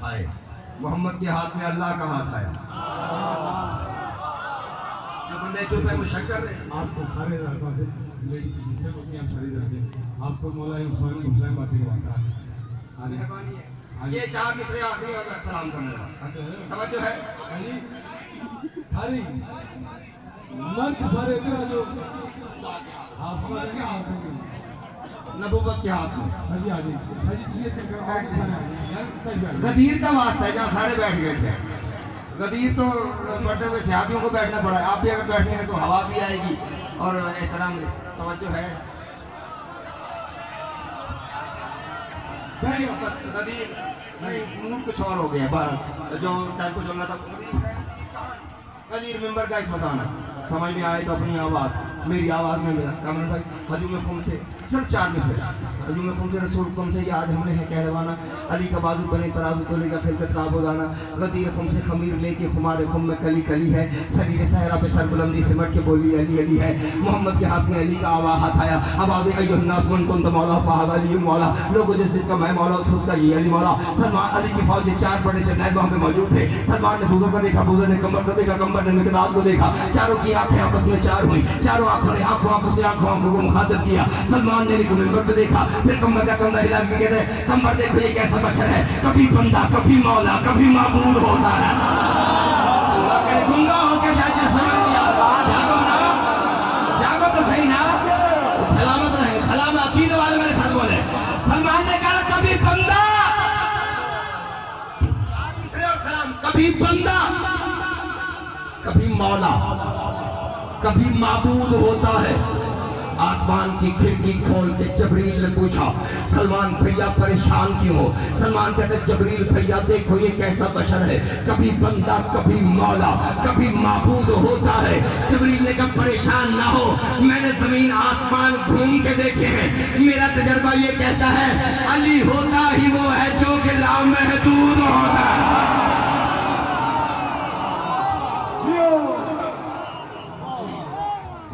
ہائے محمد کے ہاتھ میں اللہ کا ہاتھ آیا. بندے چپ ہے مشکر ہے. آپ کو سارے رہتا سے لیڈیز جس سے ہوتی ہیں آپ شریر رہتے ہیں. آپ کو مولا عثمان حسین باسی کا واقعہ مہربانی ہے. یہ 4 مصرے آخری اور سلام کرنے والا توجہ ہے. ساری مرد سارے اتنا جو حافظ ہیں نبوت کے ہاتھ میں. سجی آجی سجی کسی ایک غدیر کا واسطہ ہے جہاں سارے بیٹھ گئے تھے. غدیر تو بڑھتے ہوئے صحابیوں کو بیٹھنا پڑا ہے. آپ بھی اگر بیٹھیں گے تو ہوا بھی آئے گی اور احترام. توجہ ہے. غدیر نہیں کچھ اور ہو گیا جو ٹائم کو چلنا تھا. غدیر ممبر کا ایک فسانہ سمجھ میں آئے تو اپنی آواز میری آواز میں ملا. کامل بھائی ہجوم خم سے صرف 4 مصرے. ہجوم خم سے رسول خم سے یہ آج ہم نے ہے کہلوانا. علی کا بازو بنے ترازو تو لے گا خلقت کا بودانا. غدیر خم سے خمیر لے کے خمار خم میں کلی کلی ہے. سریر صحرا پہ سر بلندی سمٹ کے بولی علی علی ہے. محمد کے ہاتھ میں علی کا آواز ہاتھ آیا. آواز ایھا الناس من کنت مولا فہذا علی مولا. لوگوں جس کا میں مولا اس کا یہ علی مولا. سلمان علی کی فوج 4 بڑے جنرل وہاں پہ موجود تھے. سلمان نے بزرگ کو دیکھا, بزرگ نے کمبر کو دیکھا, کمبر نے مقداد کو دیکھا. چاروں کی آنکھیں آپس میں 4 ہوئی. چاروں آنکھوں نے آنکھوں سے آنکھوں کو مخاطب کیا. سلمان نے ممبر پہ دیکھا, پھر کمبر کا کندھا ہلا کے کہتے ہیں کمبر دیکھو یہ کیسا بشر ہے, کبھی بندہ کبھی مولا کبھی معبود ہوتا ہے. اللہ کہے گنگا ہو کے جا کے سمجھ لیا. جاگو نا, جاگو تو صحیح نا. سلامت رہے, سلام عقیدے والے میرے ساتھ بولے. سلمان نے کہا کبھی بندہ, کبھی بندہ کبھی مولا کبھی معبود ہوتا ہے. آسمان کی کھڑکی کھول کے جبریل نے پوچھا سلمان بھیا پریشان کیوں ہو؟ سلمان کہتے جبریل بھیا دیکھو یہ کیسا بشر ہے, کبھی بندہ کبھی مولا کبھی معبود ہوتا ہے. جبریل نے کہا پریشان نہ ہو, میں نے زمین آسمان گھوم کے دیکھے ہیں, میرا تجربہ یہ کہتا ہے علی ہو